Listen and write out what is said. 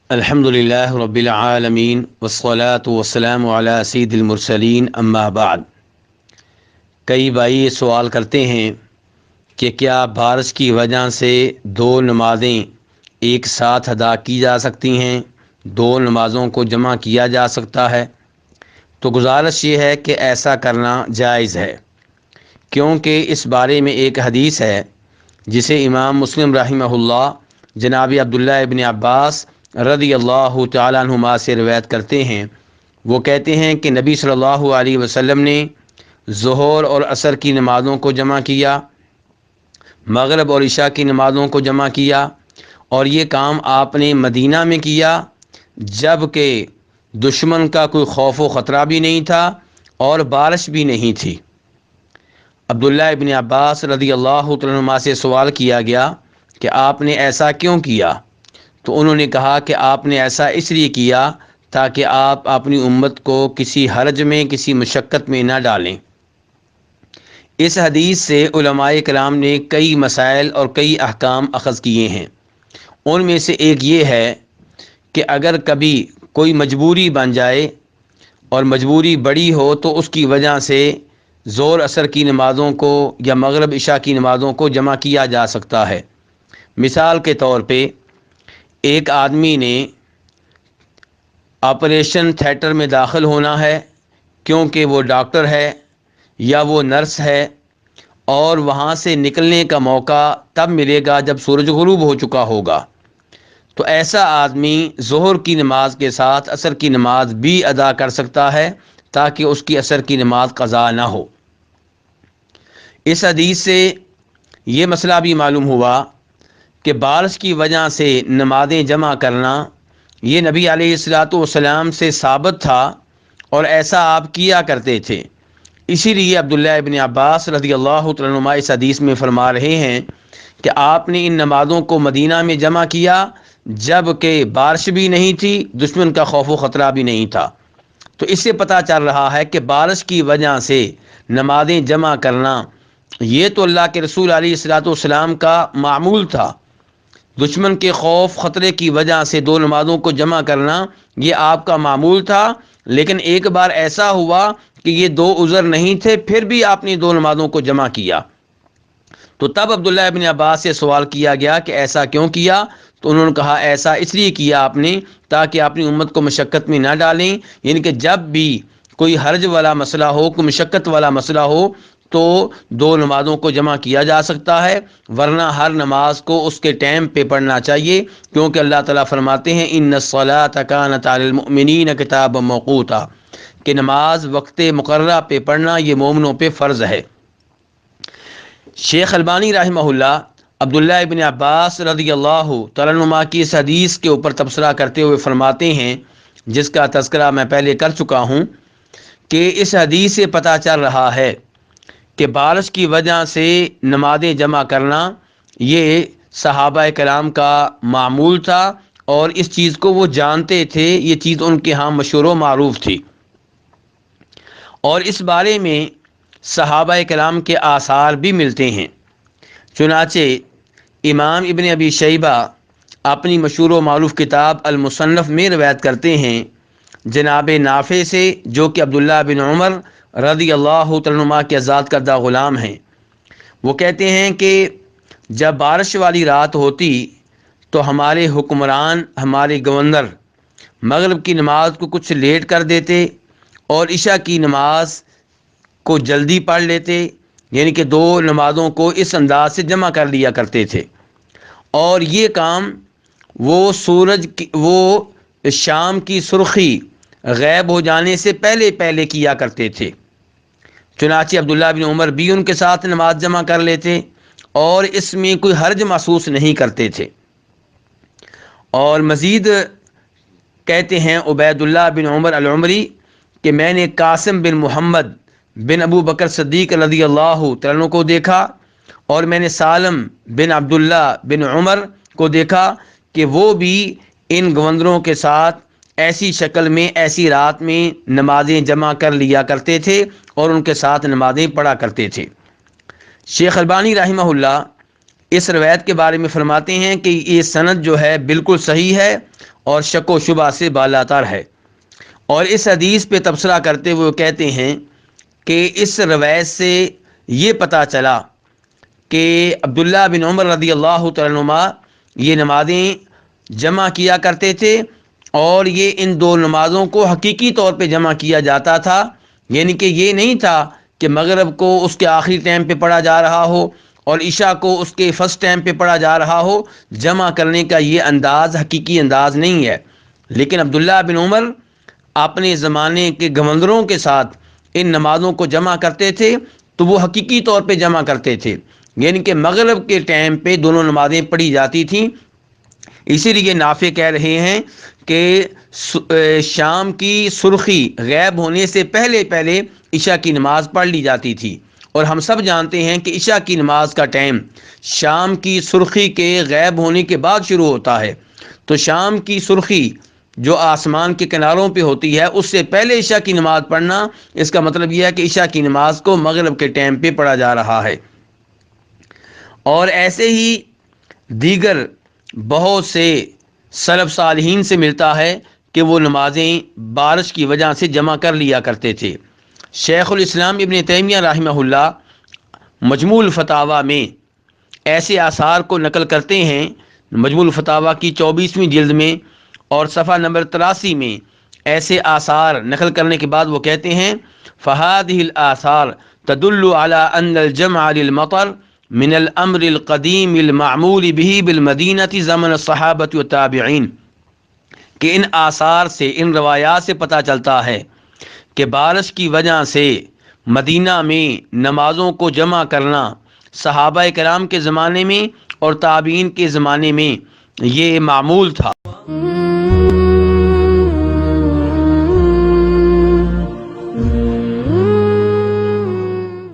الحمدللہ رب العالمین والصلاة والسلام علی سید المرسلین اما بعد۔ کئی بھائی یہ سوال کرتے ہیں کہ کیا بارش کی وجہ سے دو نمازیں ایک ساتھ ادا کی جا سکتی ہیں، دو نمازوں کو جمع کیا جا سکتا ہے؟ تو گزارش یہ ہے کہ ایسا کرنا جائز ہے، کیونکہ اس بارے میں ایک حدیث ہے جسے امام مسلم رحمہ اللہ جناب عبداللہ ابن عباس رضی اللہ تعالیٰ عنہما سے روایت کرتے ہیں۔ وہ کہتے ہیں کہ نبی صلی اللہ علیہ وسلم نے ظہر اور عصر کی نمازوں کو جمع کیا، مغرب اور عشاء کی نمازوں کو جمع کیا، اور یہ کام آپ نے مدینہ میں کیا جب کہ دشمن کا کوئی خوف و خطرہ بھی نہیں تھا اور بارش بھی نہیں تھی۔ عبداللہ ابن عباس رضی اللہ عنہما سے سوال کیا گیا کہ آپ نے ایسا کیوں کیا؟ تو انہوں نے کہا کہ آپ نے ایسا اس لیے کیا تاکہ آپ اپنی امت کو کسی حرج میں، کسی مشقت میں نہ ڈالیں۔ اس حدیث سے علماء کرام نے کئی مسائل اور کئی احکام اخذ کیے ہیں۔ ان میں سے ایک یہ ہے کہ اگر کبھی کوئی مجبوری بن جائے اور مجبوری بڑی ہو تو اس کی وجہ سے ظہر عصر کی نمازوں کو یا مغرب عشاء کی نمازوں کو جمع کیا جا سکتا ہے۔ مثال کے طور پہ ایک آدمی نے آپریشن تھیٹر میں داخل ہونا ہے کیونکہ وہ ڈاکٹر ہے یا وہ نرس ہے، اور وہاں سے نکلنے کا موقع تب ملے گا جب سورج غروب ہو چکا ہوگا، تو ایسا آدمی ظہر کی نماز کے ساتھ عصر کی نماز بھی ادا کر سکتا ہے تاکہ اس کی عصر کی نماز قضا نہ ہو۔ اس حدیث سے یہ مسئلہ بھی معلوم ہوا کہ بارش کی وجہ سے نمازیں جمع کرنا یہ نبی علیہ السلام سے ثابت تھا اور ایسا آپ کیا کرتے تھے۔ اسی لیے عبداللہ ابن عباس رضی اللہ عنہما اس حدیث میں فرما رہے ہیں کہ آپ نے ان نمازوں کو مدینہ میں جمع کیا جب کہ بارش بھی نہیں تھی، دشمن کا خوف و خطرہ بھی نہیں تھا۔ تو اس سے پتہ چل رہا ہے کہ بارش کی وجہ سے نمازیں جمع کرنا یہ تو اللہ کے رسول علیہ السلام کا معمول تھا۔ دشمن کے خوف خطرے کی وجہ سے دو نمازوں کو جمع کرنا یہ آپ کا معمول تھا، لیکن ایک بار ایسا ہوا کہ یہ دو عذر نہیں تھے، پھر بھی آپ نے دو نمازوں کو جمع کیا، تو تب عبداللہ ابن عباس سے سوال کیا گیا کہ ایسا کیوں کیا؟ تو انہوں نے کہا ایسا اس لیے کیا آپ نے تاکہ اپنی امت کو مشقت میں نہ ڈالیں، یعنی کہ جب بھی کوئی حرج والا مسئلہ ہو، کوئی مشقت والا مسئلہ ہو تو دو نمازوں کو جمع کیا جا سکتا ہے، ورنہ ہر نماز کو اس کے ٹائم پہ پڑھنا چاہیے، کیونکہ اللہ تعالیٰ فرماتے ہیں ان الصلاۃ کانت علی المؤمنین کتابا موقوتا، کہ نماز وقت مقررہ پہ پڑھنا یہ مومنوں پہ فرض ہے۔ شیخ البانی رحمہ اللہ عبداللہ ابن عباس رضی اللہ تعالیٰ عنہما کی اس حدیث کے اوپر تبصرہ کرتے ہوئے فرماتے ہیں، جس کا تذکرہ میں پہلے کر چکا ہوں، کہ اس حدیث سے پتہ چل رہا ہے کہ بارش کی وجہ سے نمازیں جمع کرنا یہ صحابہ کرام کا معمول تھا اور اس چیز کو وہ جانتے تھے، یہ چیز ان کے ہاں مشہور و معروف تھی، اور اس بارے میں صحابہ کرام کے آثار بھی ملتے ہیں۔ چنانچہ امام ابن ابی شیبہ اپنی مشہور و معروف کتاب المصنف میں روایت کرتے ہیں جناب نافع سے، جو کہ عبداللہ بن عمر رضی اللہ عنہما کے آزاد کردہ غلام ہیں۔ وہ کہتے ہیں کہ جب بارش والی رات ہوتی تو ہمارے حکمران، ہمارے گورنر مغرب کی نماز کو کچھ لیٹ کر دیتے اور عشاء کی نماز کو جلدی پڑھ لیتے، یعنی کہ دو نمازوں کو اس انداز سے جمع کر لیا کرتے تھے، اور یہ کام وہ شام کی سرخی غائب ہو جانے سے پہلے کیا کرتے تھے۔ چنانچہ عبداللہ بن عمر بھی ان کے ساتھ نماز جمع کر لیتے اور اس میں کوئی حرج محسوس نہیں کرتے تھے۔ اور مزید کہتے ہیں عبید اللہ بن عمر العمری کہ میں نے قاسم بن محمد بن ابو بکر صدیق رضی اللہ تعالیٰ عنہ کو دیکھا، اور میں نے سالم بن عبداللہ بن عمر کو دیکھا کہ وہ بھی ان گورنروں کے ساتھ ایسی شکل میں، ایسی رات میں نمازیں جمع کر لیا کرتے تھے اور ان کے ساتھ نمازیں پڑھا کرتے تھے۔ شیخ البانی رحمہ اللہ اس روایت کے بارے میں فرماتے ہیں کہ یہ سند جو ہے بالکل صحیح ہے اور شک و شبہ سے بالاتر ہے۔ اور اس حدیث پہ تبصرہ کرتے ہوئے وہ کہتے ہیں کہ اس روایت سے یہ پتہ چلا کہ عبداللہ بن عمر رضی اللہ تعالیٰ عنہما یہ نمازیں جمع کیا کرتے تھے، اور یہ ان دو نمازوں کو حقیقی طور پہ جمع کیا جاتا تھا، یعنی کہ یہ نہیں تھا کہ مغرب کو اس کے آخری ٹائم پہ پڑھا جا رہا ہو اور عشاء کو اس کے فرسٹ ٹائم پہ پڑھا جا رہا ہو۔ جمع کرنے کا یہ انداز حقیقی انداز نہیں ہے، لیکن عبداللہ بن عمر اپنے زمانے کے گورنروں کے ساتھ ان نمازوں کو جمع کرتے تھے، تو وہ حقیقی طور پہ جمع کرتے تھے، یعنی کہ مغرب کے ٹائم پہ دونوں نمازیں پڑھی جاتی تھیں۔ اسی لیے نافع کہہ رہے ہیں کہ شام کی سرخی غائب ہونے سے پہلے پہلے عشاء کی نماز پڑھ لی جاتی تھی، اور ہم سب جانتے ہیں کہ عشاء کی نماز کا ٹائم شام کی سرخی کے غائب ہونے کے بعد شروع ہوتا ہے۔ تو شام کی سرخی جو آسمان کے کناروں پہ ہوتی ہے اس سے پہلے عشاء کی نماز پڑھنا، اس کا مطلب یہ ہے کہ عشاء کی نماز کو مغرب کے ٹائم پہ پڑھا جا رہا ہے۔ اور ایسے ہی دیگر بہت سے سلف صالحین سے ملتا ہے کہ وہ نمازیں بارش کی وجہ سے جمع کر لیا کرتے تھے۔ شیخ الاسلام ابن تیمیہ رحمہ اللہ مجموع الفتاوی میں ایسے آثار کو نقل کرتے ہیں، مجموع الفتاوی کی 24ویں جلد میں اور صفحہ نمبر 83 میں ایسے آثار نقل کرنے کے بعد وہ کہتے ہیں فَهَذِهِ الْآثَارُ تَدُلُّ عَلَىٰ أَنَّ الْجَمْعَ لِلْمَطَرِ من الامر القدیم المعمول به بالمدینہ زمن الصحابۃ والتابعین، کہ ان آثار سے، ان روایات سے پتہ چلتا ہے کہ بارش کی وجہ سے مدینہ میں نمازوں کو جمع کرنا صحابہ کرام کے زمانے میں اور تابعین کے زمانے میں یہ معمول تھا۔